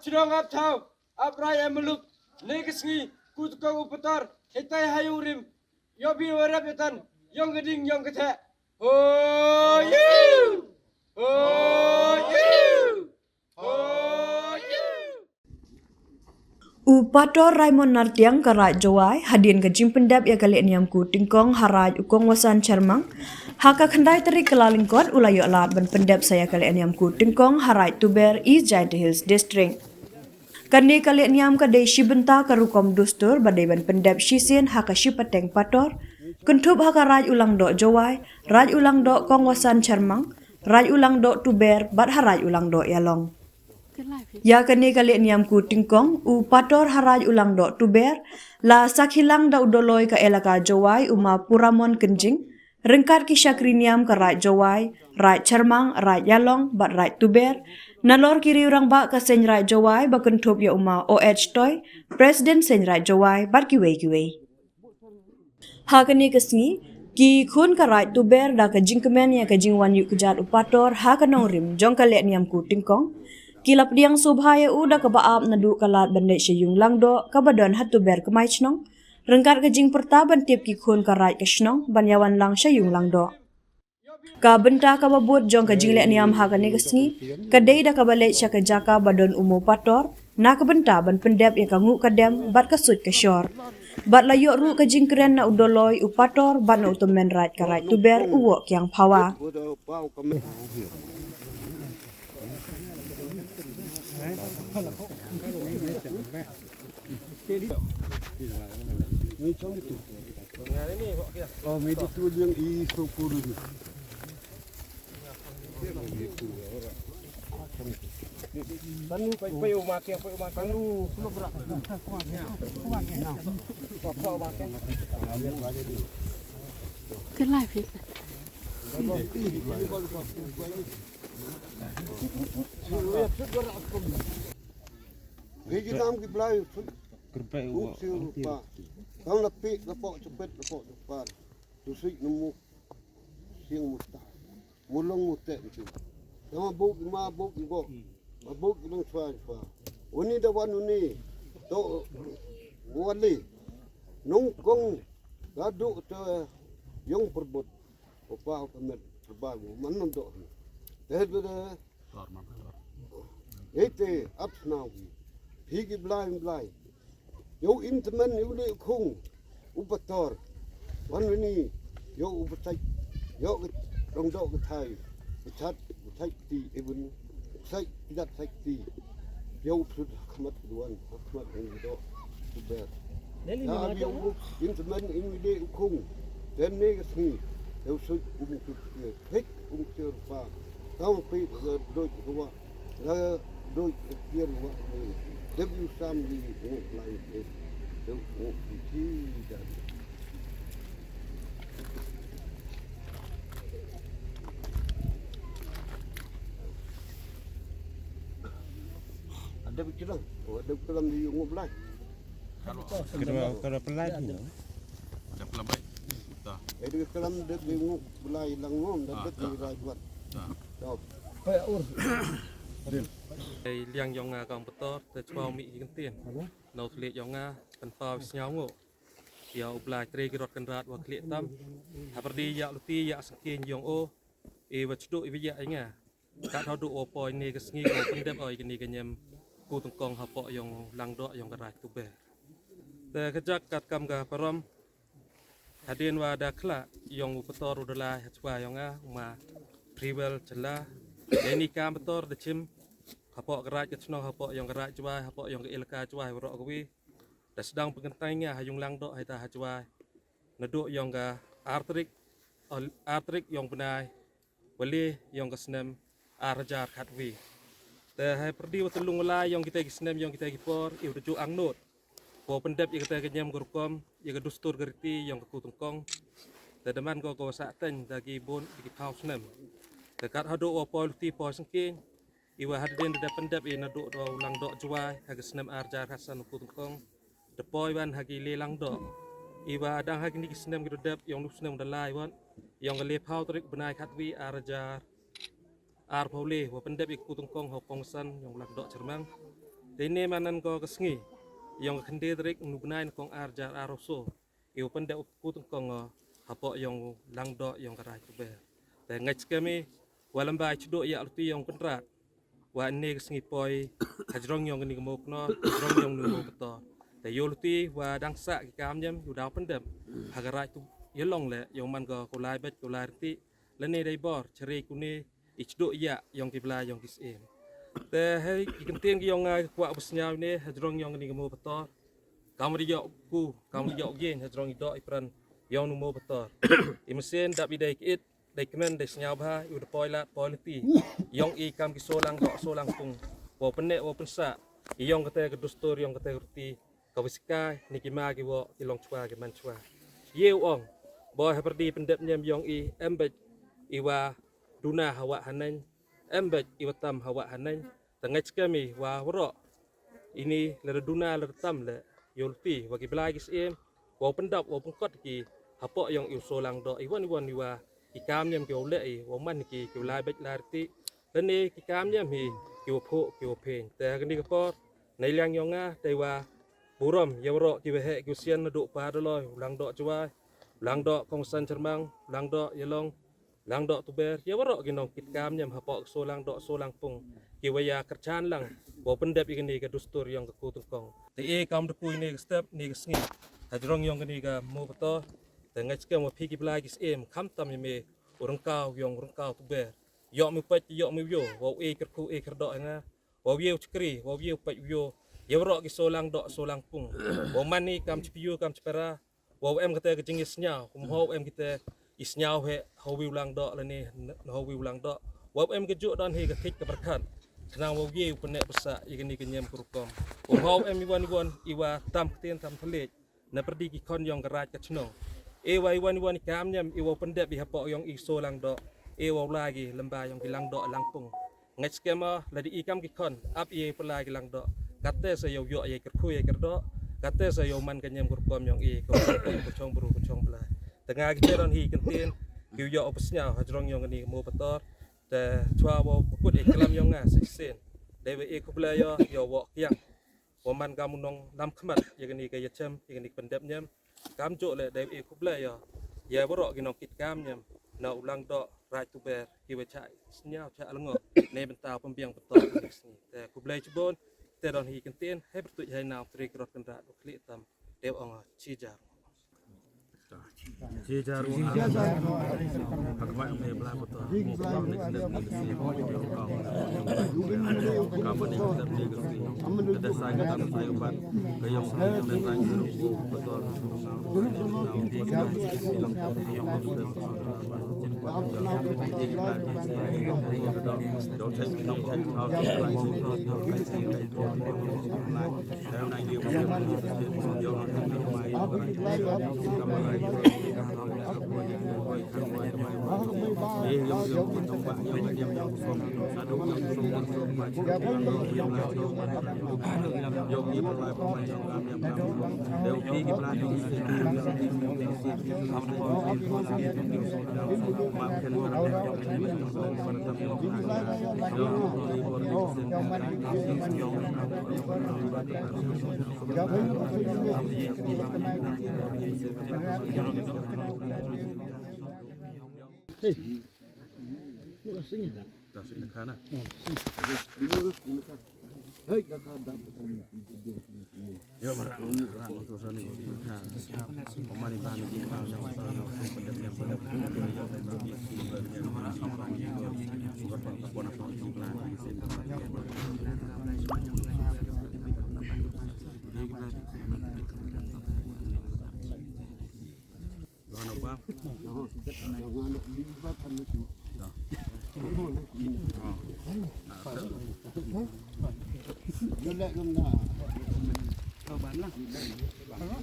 Abchirong Abtau, Abrai Emeluk, Negasni, Kutko Upatar, Hetai Hayurim, Yobi Warabitan, Youngading Youngate. Oh, you! Oh, you! Oh, you! Upator Raymond Nartiang karat Jawai hadian kajing pendap ya kali niam ku tingkong haraj ukong wasan cermang haka khandai teri kelalingkot ulayo alat ban pendap saya kali niam ku tingkong haraj tuber East Giant Hills District. Kani kali niam ka dei shibenta ka rukom dustur badai ban pendap shisen haka shipateng pator kuntub haka raj ulang do Jawai raj ulang do kong wasan cermang raj ulang do tuber bat haraj ulang do yalong. Ya kani kali niam ku tingkong pator haraj ulang do tuber la sakhilang da udoloi ka elaka Jawai uma puramon kenjing rengkat ki syakriniam ka raj Jawai raj cermang raj yalong bat raj tuber nalor kiri urang ba ka sen raj Jawai ba kentup ya uma OH toy presiden sen raj Jawai bat kiwei ha kani kesni ki khun ka raj tuber da ka jingkemen ya ka jingwan yu kejat upator ha ka nongrim jong kali niam ku tingkong kilap diang subhaya uda ka baab nadu kalat bandai syung langdo ka badon hatu ber kemai chnong rengkat kejing pertaban tiap ki khun ka raj ka chnong banyawan lang syung langdo ka benta ka babut jong ka jingle niam ha ka ne kesni ka dei da ka balai sya ka jaka badon umu pator na ka benta ban pendep ya ka ngu ka dem bat ka sut ka syor bat layo ru ka jing kren na udoloi upator ban utumen raj ka raj tuber uwo kyang pawa Oh, medyo tuloy yung isukuro niyo. Tanu payo umakyang tanu sulobra. Good life. Gigi tam ki blay rupa. Kang lapi lapok cepet cepat. Tusik nemu siang musta. Mulung mutek itu. Nama buk ibo. Mabuk ilung chua. Uni dawan uni. To wali. Nung kong gadu te yung perbut. Opa kemet terbagu manon do. Dehbede. Ete absnawi. Higi blay. Yo intemen uli kung upator. Wan ini yo upatai. Yo rongdo ketai. Ucat ti ibun. Sai tidak ti. Yo sudah kemat keduan. Kemat ini do. Sudah. Ya yo intemen ini kung. Dan ni kesini. Yo sud hik surpa. Kau pi doi ruwa. La doi pier ruwa. Debu sam di lain itu tidak. Ada bikiran, ada kelam di ngoblai. Kalau pelai tu, ada pelambai. Dah. Ada kelam di ngoblai langom dan di rajwat. Dah. Liang yang kang betor, tercuba mi ikan tian. Nau tulis yang tanpa senyawuk. Ya ublai tri kirot kenrat wa klik tam. Haperdi ya luti ya sekian yang wacdu ya inga. Kat hadu opo ini kesengi ko pendep ini kenyam ku tengkong hapok yang langdok yang kerai tuber. Te kejak kat kam ka param. Hadin wa da kla yang betor udala hacwa yang ma priwel celah. Ini kam betor de cim hapok kerat ke cno hapok yang kerat cuai hapok yang ke ilka cuai rok kuwi dah sedang pengentainya hayung langdok haita cuai neduk yang ke artrik yang benai wali yang ke senem arjar khatwi te hai perdi watulung la yang kita senem yang kita gipor iu tuju angnot po pendep kita kenyam gurkom ya ke dustur gerti yang ke kutungkong te deman ko sak ten dagi bon di pau senem dekat hadu opo luti po sengking iwa hadin da pendap ina do ulang do juai hagi senam arjar hasan kutungkong depoy ban hagi lelang do iwa adang hagi ni senam gidap yang lu senam dalai wan yang le pau trik benai khatwi arjar ar paule wa pendap ik kutungkong hopong san yang ulang do cermang Dene manan ko kesengi yang kende terik nubnain kong arjar aroso iu pende uputung kong hapok yang langdo yang karai tuber te ngach kami walam ba chudo ya luti yang penrat wa ne kesengi poi hajrong yang ni gemokno hajrong yang nu beto te yo luti wa dangsa ki kamnyam yu daw pendem hagarai tu yelong le yang man ko kulai bet kulai ti lene dai bor ceri kuni ichdo ya yang kibla yang kisem te hai ikentin ki yang kwa besnya ni hajrong yang ni gemo beto kamu dia ku kamu dia yen hajrong ido ipran yang nu mo beto i mesin dap idai kit dai kemen dai senyau ba u de poilat politi yang i kam ki solang pung wo penek wo pensa i yang kata ke dustur yang kata ruti kawiskai niki ma ki wo ilong chwa ki man chwa yeu ong boy seperti pendep nyam yang i embet iwa duna hawa hanan embet iwatam hawa hanan tengah kami wa wro ini le duna le tam le yulpi wa ki blai kis em wa pendap wa pengkot ki hapok yang il solang do iwan iwa ikam nyam ki ole i wa man ki blai bet larti lene ki kam nyam hi ki wo pho ki wo pen te kini ko por nei liang yonga te wa burom yawro ki he ki sian do pa do loi ulang do chwa ulang do kongsan cermang ulang do yelong lang dok tuber ya warok ginong kit kam nyam hapok solang pung ki waya kerjaan lang bo pendep igini ke dustur yang ke kutungkong te kam de kui ni step ni sngi hadrong yang gini ga mo beto te ngach ke mo phiki blai kis em kam tam me urang kau yang urang kau tuber yo mi pet yo mi yo wo kerku kerdok nga wo yo chkri wo yo pet yo ya warok ki solang pung wo man ni kam chpiu kam chpera wo em kata ke jingis nya kum ho em kita isnyau he howi ulang dok lani howi ulang dok wab em kejuk dan he ketik keberkat kenang wau ye penek besak igini kenyam kurukom wau em iwan iwa tam ketien tam telit na perdi ki kon yang gerat ke chnong iwan kam nyam iwa pendep bi hapok yang iso lang dok wau lagi lemba yang bilang dok langpung ngach skema ladi ikam ki kon ap ye pelagi lang dok kate sa yo ye kerku ye kerdok kate sa yo man kenyam kurukom yang ko kocong buru kocong belai tengah kita dan hi kentin kiu yo opsnya hajrong yang ni mo betor te chwa wo put iklam yang nga sisen dewe e kubla yo wo kyang woman kamu nong lam khmat ye ni ke yachem ye ni pendep nyam kam jo le dewe e kubla yo ye borok ginong kit kam nyam na ulang do raj tu ber ki we chai snya cha lengo ne bentau pembiang betor te kubla chbon te dan hi kentin he bertu hai na tri krot kendra do klik tam dew ong chijar Cijar agak mai belah betul. Kamu ni kita beli kerja. Ada saya kata saya buat kayong dan rang seru betul.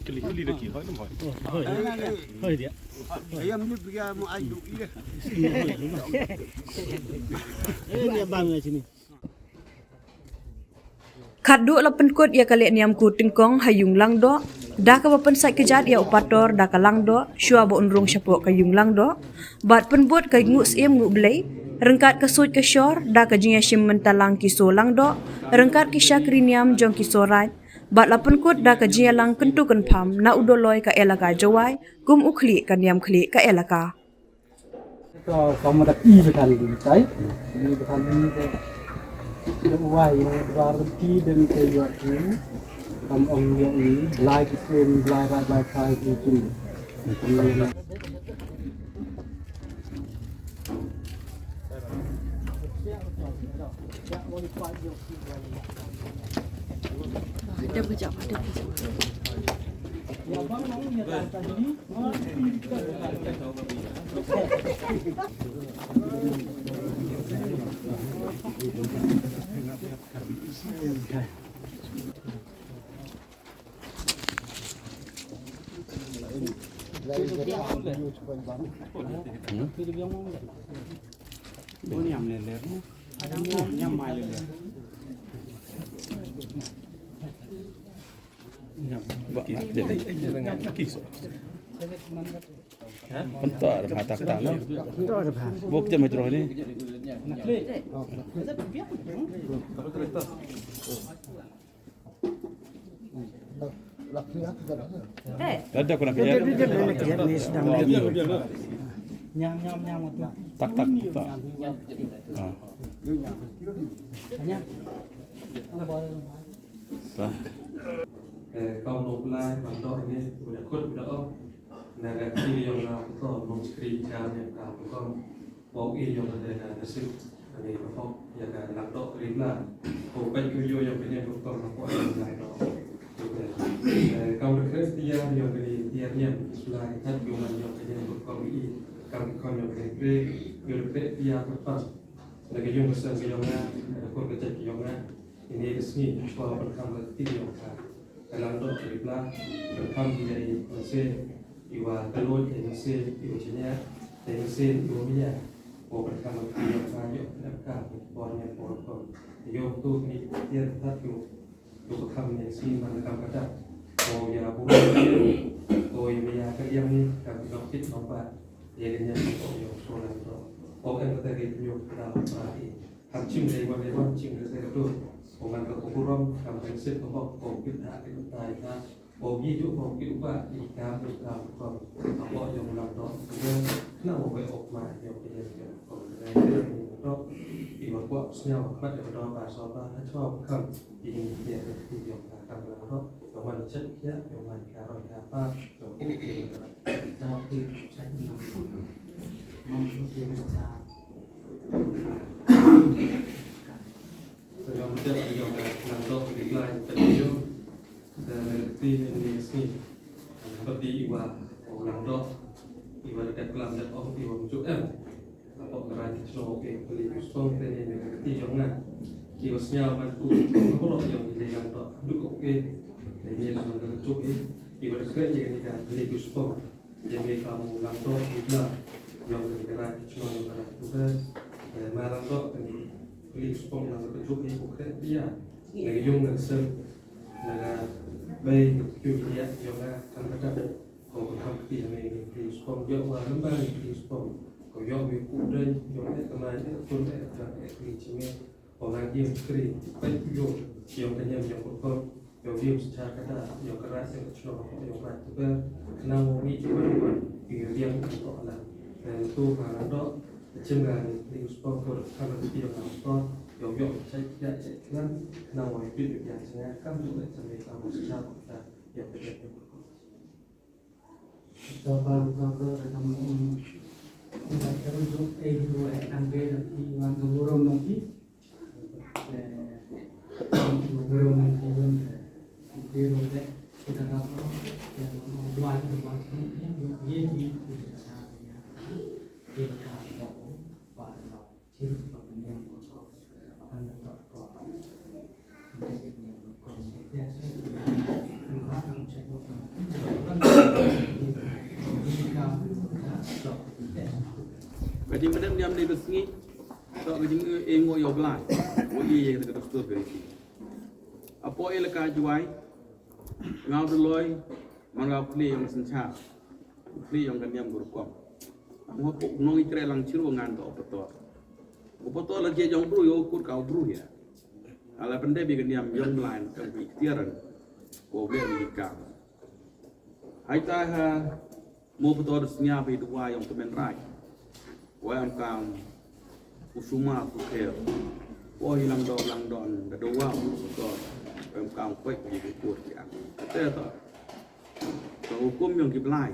Keli-keli dah kira tu boy. Hoi dia. Ayam ni pergi mau ayu dia. Ni abang kat sini. Kaduk lapan kot ya kali niam ku tingkong hayung lang do da ka wapan sai kejat ya upator da ka lang do shua bo unrung syapok ka yung lang do bat penbuat ka ngus em ngu blai rengkat kesut kesyor da kejingya shim mentalang kiso lang do rengkat kisah kriniam jong kiso right bat lapen kut da kejingya lang kentu kenpam na udoloi ka elaka jawai gum ukhli kaniam khli ka elaka cho có một đặc y về thành đấy về thành cái vài và khi đến cái giờ thứ ông nhớ ý like stream like try YouTube Ada berjam, ada berjam. Bentar ada patah tangan. Bukti metro ini. Ada kena kerja. Tak. Kaum nopelai bantu ini udah kuat udah naga kiri yang rapuh mau skri jam yang kau bau yang ada nasib ini apa ya kan laptop ribla bukan kuyo yang punya doktor apa yang lain kau dekat dia yang dari dia sulai kan yang punya doktor ini kau yang dari dia berpas lagi yang besar yang kau kerja yang ini resmi bahwa pertama kali yang dalam doa ribla berkam dari masih iwa telur dari masih iwa cenya dari masih iwa minyak bahwa pertama kali yang saya nak bornya borong yo tu ni dia tak yo berkam dari sini mana kam kata oh ya bukan oh ya minyak kerja ni kami nak fit nampak dia dengan oh yo soalan tu oh yang kita kerja dalam hari hancur dari mana hancur dari tu orang kekurang kami set nombor kita kita na bagi tu bagi ubah di kami kami apa yang melakukan kita nak buat opma yang punya itu ibu buat senyum pada orang bahasa apa coba kan ini dia yang akan melakukan yang mana ceknya yang mana kalau apa yang ini tapi saya mampu yang menjadi yang nanti dilain terjun dan ini sini seperti iwa orang dok iwa dekat kelam dan orang iwa muncul apa kerana show beli sponsor ini seperti yang iwa senyal bantu kalau yang yang dok duk oke ini yang muncul iwa dekat yang ini beli sponsor jadi kamu lantok juga yang kerana show yang kerana malam dok ini beli sponsor yang bercukup ini bukan dia lagi yung ngasal naga bay juga yang akan ada kau berhenti ini beli sponsor yang mana beli sponsor kau yang berkuda yang kemarin pun ada beli cemil orang yang kiri baik yo yang kenyang yang berkau yang dia secara kata yang keras yang kecil yang berat juga kenal ini juga yang untuk alam dan itu karena dok Jangan diuspor kalau tidak nampak yang saya tidak ceklan nama itu biasanya kan juga sampai kamu secara yang berbeda. Coba kamu tidak terus dua angka di mana burung nanti burung nanti di rumah kita dapat yang dua yang ini Jadi madam diam di besni, tak kerja engo yoglai, boleh yang kita terus berisi. Apa elaka juai, ngau doloi, mangau kli yang sencha, kli yang kanyam berkuam. Ngau puk nong ikre lang ciru ngan to betul. Upator lagi yang bru yo kut kau bru ya. Ala pendek bikin yang lain kan ikhtiaran. Kau beli nikah. Hai tah mau betul senyap itu wah yang temen rai. Wah yang kang usuma kuker. Wah hilang don dah dua betul. Wah yang kang kuat jadi kuat ya. Kata tak. Hukum yang dibelai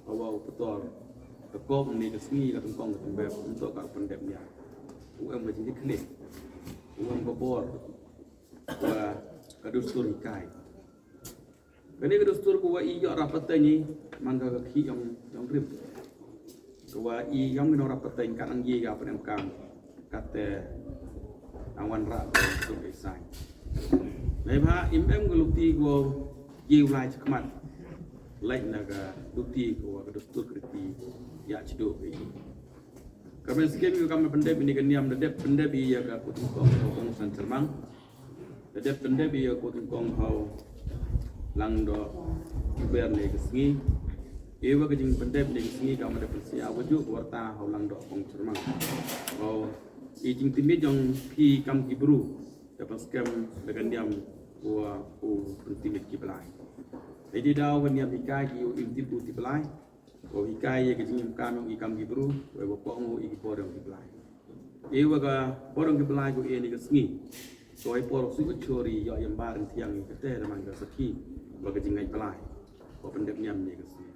bahwa betul. Tekok ni kesini kat tengkong kat tembak untuk kat pendeknya. Uang macam ni klik. Uang babor. Wah kadustur ikai. Kini kadustur kuwa iyo rapatnya mangga kaki yang rib. Kuwa iyo yang rapatnya kan anggi apa yang kam kata awan rak untuk isai. Lepas imam gelukti kuwa jiw lai cekmat. Lain naga lukti kuwa kadustur kriti ya cedok ini. Kami skim kami pendek ini keniam dedep pendek iya ka kutungkong kong Cermang. Dedep pendek iya kutungkong hau langdo berne kesngi. Ewa kejing pendek ni kesngi kami dapat siap wujud warta hau langdo kong Cermang. Hau ijing timit yang pi kam kibru dapat skim keniam kuwa pentimit kiblai. Jadi dah keniam ikai kiu intipu tiblai. Kau ikai yang kecil kami ikam gibru, kau bapak mu iki porong giblai. Ewa ka porong giblai kau ini kesngi. Kau porong suku curi yang bareng tiang ini kita dengan kasaki, bagai jingai pelai. Kau pendek nyam ni kesngi.